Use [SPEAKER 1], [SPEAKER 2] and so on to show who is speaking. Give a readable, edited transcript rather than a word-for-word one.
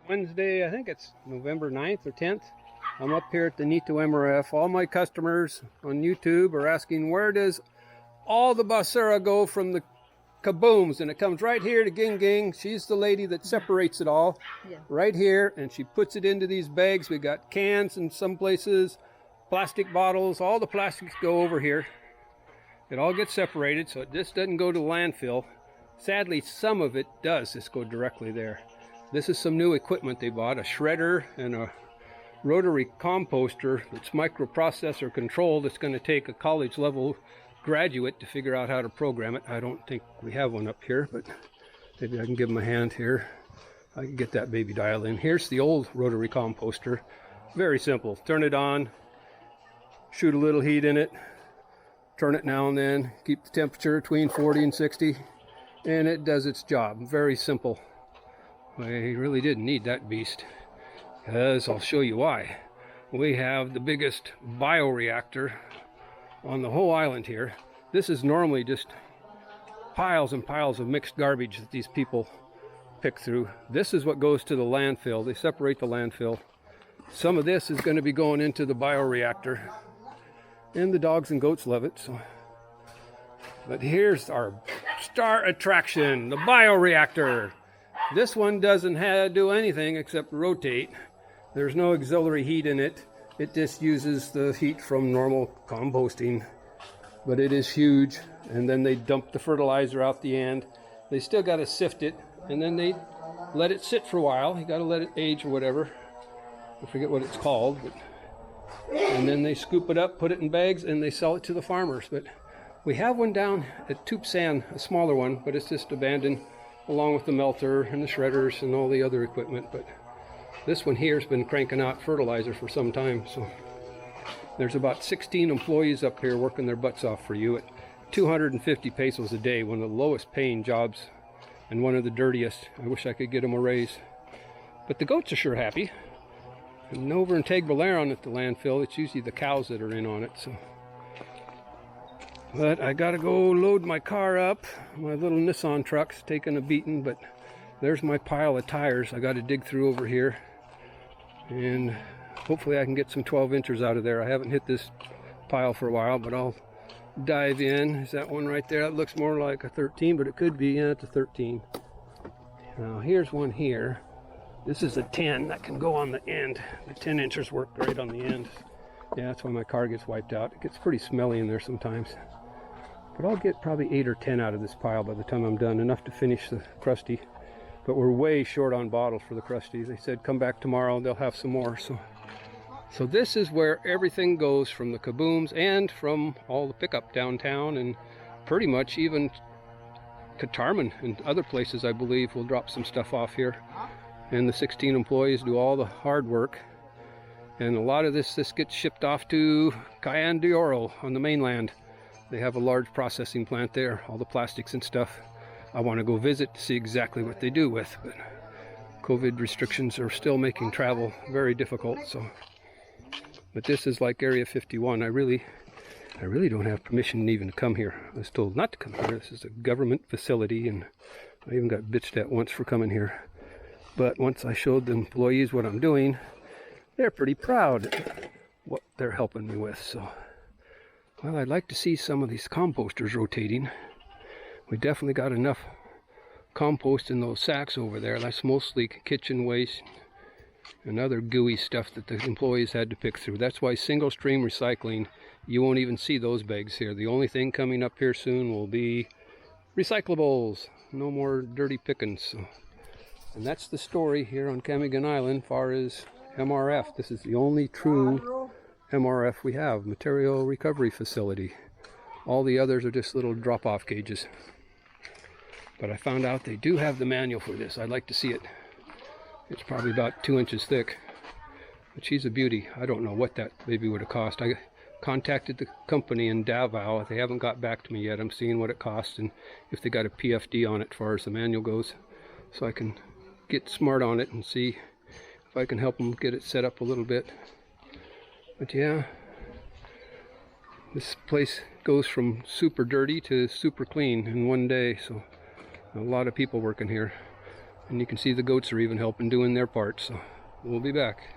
[SPEAKER 1] Wednesday, I think it's November 9th or 10th. I'm up here at the Nito MRF. All my customers on YouTube are asking, where does all the basura go from the Kabooms? And it comes right here to Ging Ging. She's the lady that separates it all, right here, and she puts it into these bags. We got cans in some places, plastic bottles, all the plastics go over here. It all gets separated, so this doesn't go to the landfill. Sadly, some of it does just go directly there. This is some new equipment they bought, a shredder and a rotary composter that's microprocessor controlled. It's going to take a college level graduate to figure out how to program it. I don't think we have one up here, but maybe I can give them a hand here. I can get that baby dial in. Here's the old rotary composter. Very simple. Turn it on, shoot a little heat in it, turn it now and then, keep the temperature between 40 and 60, and it does its job. Very simple. I really didn't need that beast, because I'll show you why. We have the biggest bioreactor on the whole island here. This is normally just piles and piles of mixed garbage that these people pick through. This is what goes to the landfill. They separate the landfill. Some of this is going to be going into the bioreactor, and the dogs and goats love it. So, but here's our star attraction, the bioreactor. This one doesn't do anything except rotate. There's no auxiliary heat in it. It just uses the heat from normal composting. But it is huge. And then they dump the fertilizer out the end. They still got to sift it. And then they let it sit for a while. You got to let it age or whatever. I forget what it's called. And then they scoop it up, put it in bags, and they sell it to the farmers. But we have one down at Tucson, a smaller one, but it's just abandoned, along with the melter and the shredders and all the other equipment. But this one here has been cranking out fertilizer for some time. So there's about 16 employees up here working their butts off for you at 250 pesos a day, one of the lowest paying jobs and one of the dirtiest. I wish I could get them a raise. But the goats are sure happy. And over in Tagbilaran at the landfill, it's usually the cows that are in on it. So, but I gotta go load my car up. My little Nissan truck's taking a beating, but there's my pile of tires I gotta dig through over here. And hopefully I can get some 12 inchers out of there. I haven't hit this pile for a while, but I'll dive in. Is that one right there? That looks more like a 13, but it could be. Yeah, it's a 13. Now here's one here. This is a 10 that can go on the end. The 10 inchers work right on the end. Yeah, that's why my car gets wiped out. It gets pretty smelly in there sometimes. But I'll get probably 8 or 10 out of this pile by the time I'm done. Enough to finish the crusty. But we're way short on bottles for the crusties. They said come back tomorrow and they'll have some more. So this is where everything goes from the Kabooms and from all the pickup downtown, and pretty much even Katarman and other places, I believe, will drop some stuff off here. And the 16 employees do all the hard work. And a lot of this gets shipped off to Cayenne de Oro on the mainland. They have a large processing plant there, all the plastics and stuff. I want to go visit to see exactly what they do with, but COVID restrictions are still making travel very difficult. So, but this is like Area 51. I really don't have permission even to come here. I was told not to come here. This is a government facility, and I even got bitched at once for coming here. But once I showed the employees what I'm doing, they're pretty proud of what they're helping me with. So, well, I'd like to see some of these composters rotating. We definitely got enough compost in those sacks over there. That's mostly kitchen waste and other gooey stuff that the employees had to pick through. That's why single stream recycling, you won't even see those bags here. The only thing coming up here soon will be recyclables. No more dirty pickings. So, and that's the story here on Camigan Island as far as MRF. This is the only true MRF we have, material recovery facility. All the others are just little drop-off cages. But I found out they do have the manual for this. I'd like to see it. It's probably about 2 inches thick. But she's a beauty. I don't know what that baby would have cost. I contacted the company in Davao. They haven't got back to me yet. I'm seeing what it costs and if they got a PFD on it as far as the manual goes. So I can get smart on it and see if I can help them get it set up a little bit. But yeah, this place goes from super dirty to super clean in one day. So a lot of people working here. And you can see the goats are even helping doing their part, so we'll be back.